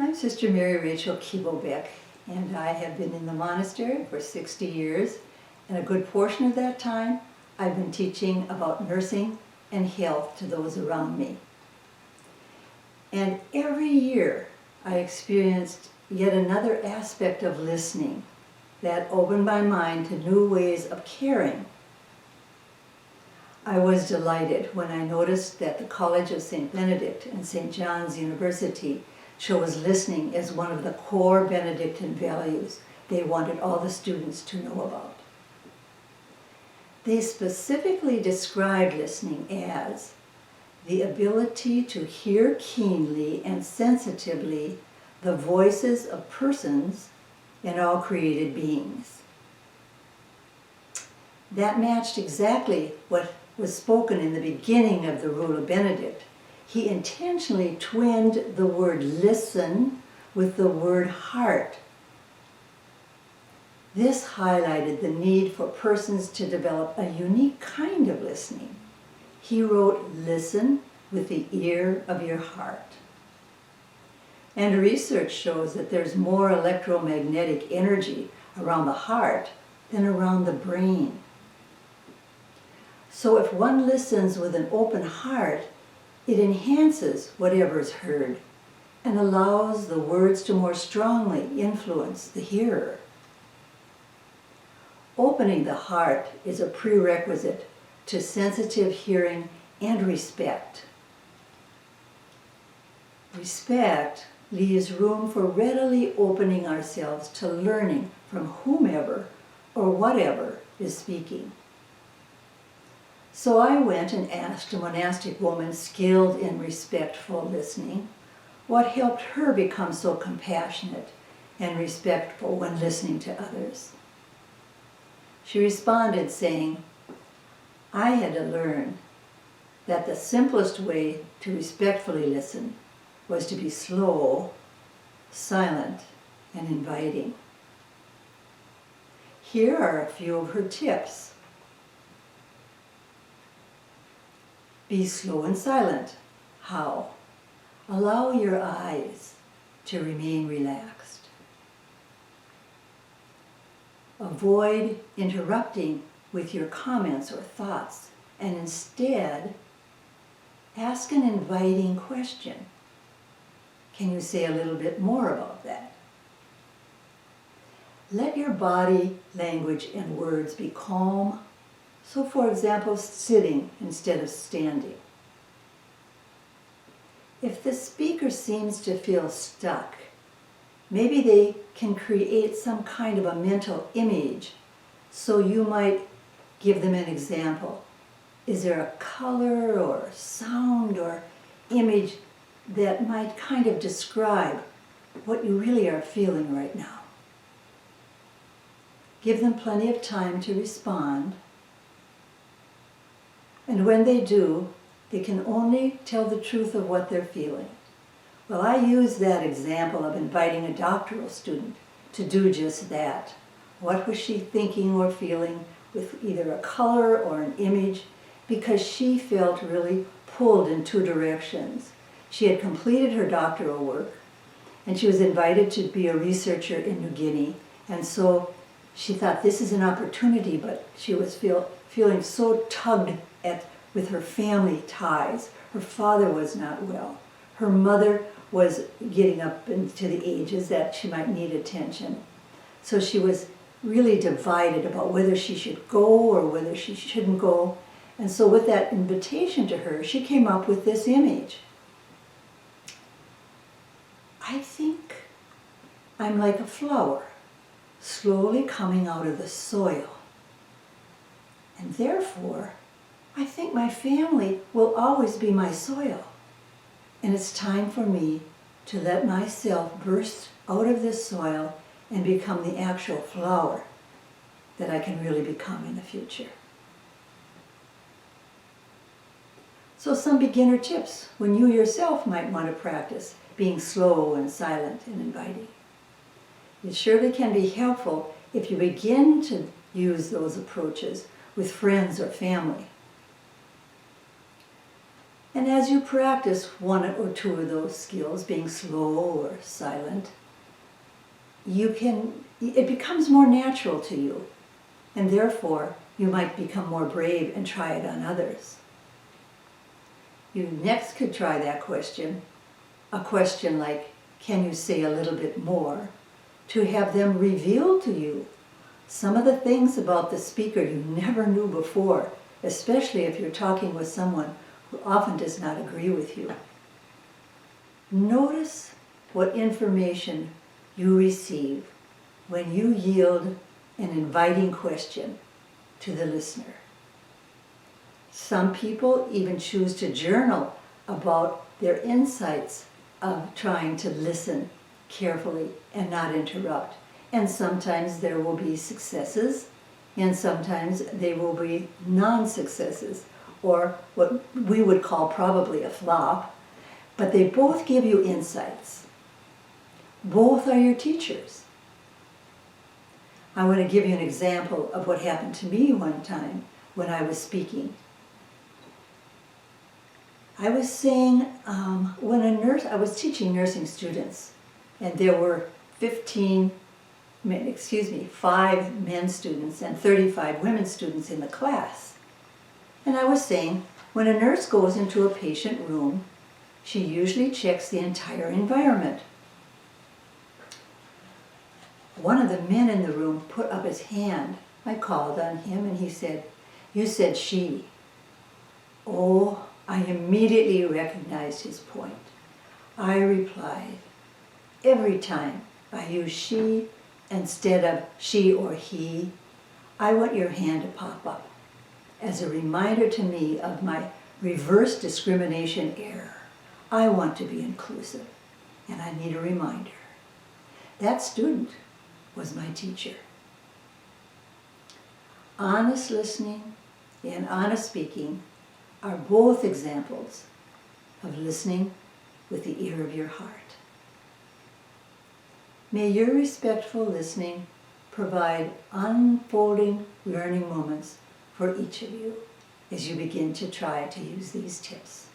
I'm Sister Mary Rachel Kuebelbeck, and I have been in the monastery for 60 years, and a good portion of that time I've been teaching about nursing and health to those around me. And every year I experienced yet another aspect of listening that opened my mind to new ways of caring. I was delighted when I noticed that the College of St. Benedict and St. John's University chose listening as one of the core Benedictine values they wanted all the students to know about. They specifically described listening as the ability to hear keenly and sensitively the voices of persons and all created beings. That matched exactly what was spoken in the beginning of the Rule of Benedict. He intentionally twinned the word listen with the word heart. This highlighted the need for persons to develop a unique kind of listening. He wrote, "Listen with the ear of your heart." And research shows that there's more electromagnetic energy around the heart than around the brain. So if one listens with an open heart, it enhances whatever is heard and allows the words to more strongly influence the hearer. Opening the heart is a prerequisite to sensitive hearing and respect. Respect leaves room for readily opening ourselves to learning from whomever or whatever is speaking. So I went and asked a monastic woman skilled in respectful listening what helped her become so compassionate and respectful when listening to others. She responded saying, "I had to learn that the simplest way to respectfully listen was to be slow, silent, and inviting." Here are a few of her tips. Be slow and silent. How? Allow your eyes to remain relaxed. Avoid interrupting with your comments or thoughts, and instead ask an inviting question. Can you say a little bit more about that? Let your body language and words be calm. So, for example, sitting instead of standing. If the speaker seems to feel stuck, maybe they can create some kind of a mental image. So you might give them an example. Is there a color or sound or image that might kind of describe what you really are feeling right now? Give them plenty of time to respond. And when they do, they can only tell the truth of what they're feeling. Well, I use that example of inviting a doctoral student to do just that. What was she thinking or feeling with either a color or an image? Because she felt really pulled in two directions. She had completed her doctoral work, and she was invited to be a researcher in New Guinea. And so she thought this is an opportunity, but she was feeling so tugged at with her family ties. Her father was not well. Her mother was getting up into the ages that she might need attention. So she was really divided about whether she should go or whether she shouldn't go. And so with that invitation to her, she came up with this image. I think I'm like a flower, slowly coming out of the soil. And therefore, I think my family will always be my soil. And it's time for me to let myself burst out of this soil and become the actual flower that I can really become in the future. So some beginner tips when you yourself might want to practice being slow and silent and inviting. It surely can be helpful if you begin to use those approaches with friends or family. And as you practice one or two of those skills, being slow or silent, it becomes more natural to you. And therefore, you might become more brave and try it on others. You next could try that question, a question like, can you say a little bit more, to have them reveal to you some of the things about the speaker you never knew before, especially if you're talking with someone who often does not agree with you. Notice what information you receive when you yield an inviting question to the listener. Some people even choose to journal about their insights of trying to listen carefully and not interrupt. And sometimes there will be successes, and sometimes they will be non-successes, or what we would call probably a flop, but they both give you insights. Both are your teachers. I want to give you an example of what happened to me one time when I was speaking. I was saying, I was teaching nursing students, and there were 5 men students and 35 women students in the class. And I was saying, when a nurse goes into a patient room, she usually checks the entire environment. One of the men in the room put up his hand. I called on him and he said, "You said she." Oh, I immediately recognized his point. I replied, every time I use she instead of she or he, I want your hand to pop up as a reminder to me of my reverse discrimination error. I want to be inclusive, and I need a reminder. That student was my teacher. Honest listening and honest speaking are both examples of listening with the ear of your heart. May your respectful listening provide unfolding learning moments for each of you as you begin to try to use these tips.